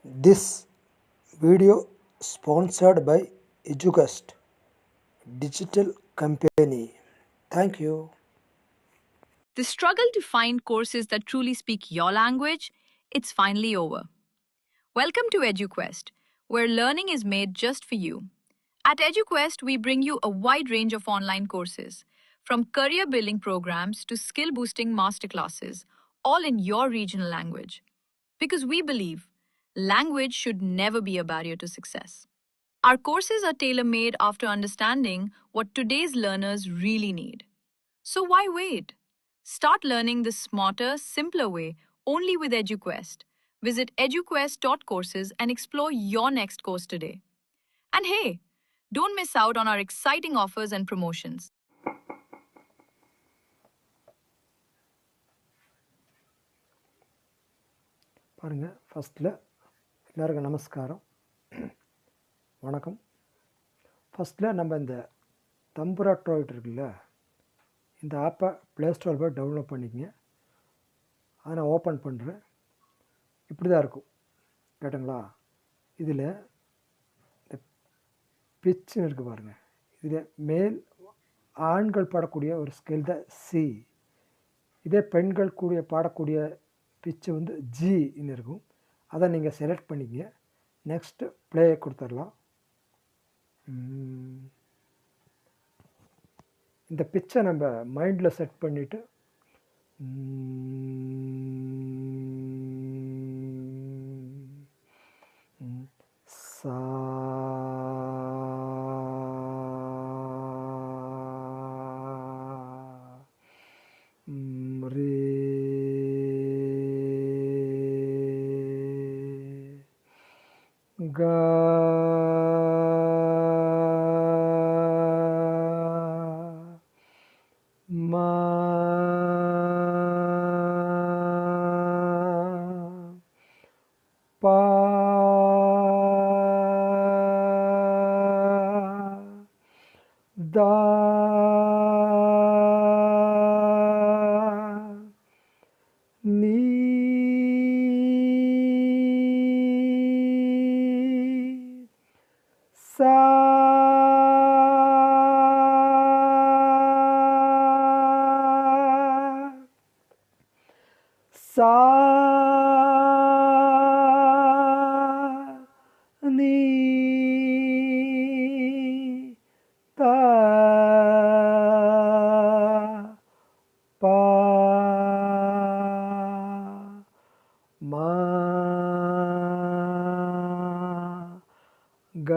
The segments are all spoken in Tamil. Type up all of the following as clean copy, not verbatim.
This video sponsored by Educast Digital Company. Thank you. The struggle to find courses that truly speak your language, it's finally over. Welcome to EduQuest, where learning is made just for you. At EduQuest, we bring you a wide range of online courses, from career building programs to skill boosting masterclasses, all in your regional language. Because we believe language should never be a barrier to success. Our courses are tailor made after understanding what today's learners really need. So why wait? Start learning the smarter, simpler way only with EduQuest. Visit eduquest.courses and explore your next course today. And hey, don't miss out on our exciting offers and promotions. பாருங்கள், ஃபஸ்ட்டில் எல்லாருக்கும் நமஸ்காரம், வணக்கம். ஃபஸ்ட்டில் நம்ம இந்த தம்புரா ட்ராய்ட் இருக்குல்ல, இந்த ஆப்பை ப்ளே ஸ்டோர் போய் டவுன்லோட் பண்ணிக்கங்க. அதை நான் ஓப்பன் பண்ணுறேன். இப்படி தான் இருக்கும், கேட்டுங்களா? இதில் இந்த பிச்சுன்னு இருக்குது பாருங்கள். இதில் மேல் ஆண்கள் பாடக்கூடிய ஒரு ஸ்கேல் தான் சி. இதே பெண்கள் கூடிய பாடக்கூடிய பிச்சு வந்து ஜின்னு இருக்கும். அதை நீங்கள் செலக்ட் பண்ணிக்கங்க. நெக்ஸ்ட்டு ப்ளே கொடுத்துடலாம். இந்த பிச்சை நம்ம மைண்டில் செட் பண்ணிவிட்டு சா ரே க மா பா தா நீ சா சா நீ தா பா மா க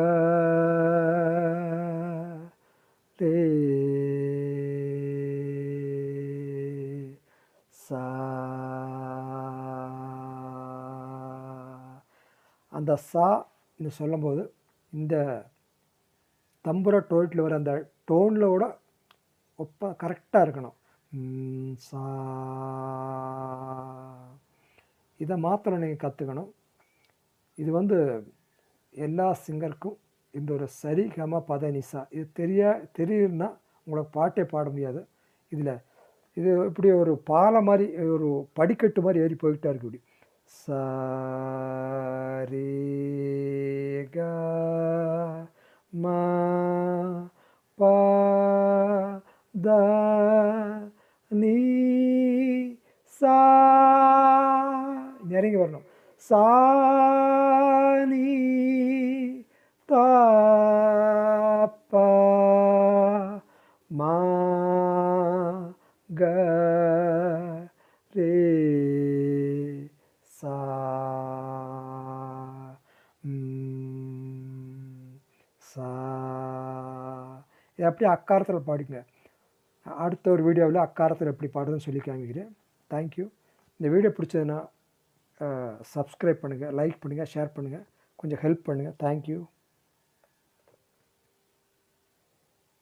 ரே சா. அந்த சான்னு சொல்லும்போது இந்த தம்புரா ட்ரோய்ட்டில் வர அந்த டோனில் கரெக்டாக இருக்கணும். சா இதை மாத்திரம் நீங்கள் கற்றுக்கணும். இது வந்து எல்லா சிங்கருக்கும் இந்த ஒரு சரி கம பத நிசா இது தெரியுதுன்னா உங்களுக்கு பாட்டே பாட முடியாது. இதில் இது இப்படி ஒரு பாலை மாதிரி, ஒரு படிக்கட்டு மாதிரி ஏறி போய்கிட்டே இருக்கு. இப்படி சரி க ம ப த நீ சா இறங்கி வரணும். சா நீ தா பா மா க ரே சா சா. இது அப்படியே அக்காரத்தில் பாடிங்க. அடுத்த ஒரு வீடியோவில் அக்காரத்தில் எப்படி பாடுறதுன்னு சொல்லி காமிக்கிறேன். தேங்க்யூ. இந்த வீடியோ பிடிச்சதுன்னா சப்ஸ்கிரைப் பண்ணுங்கள், லைக் பண்ணுங்கள், ஷேர் பண்ணுங்கள், கொஞ்சம் ஹெல்ப் பண்ணுங்கள். தேங்க்யூ.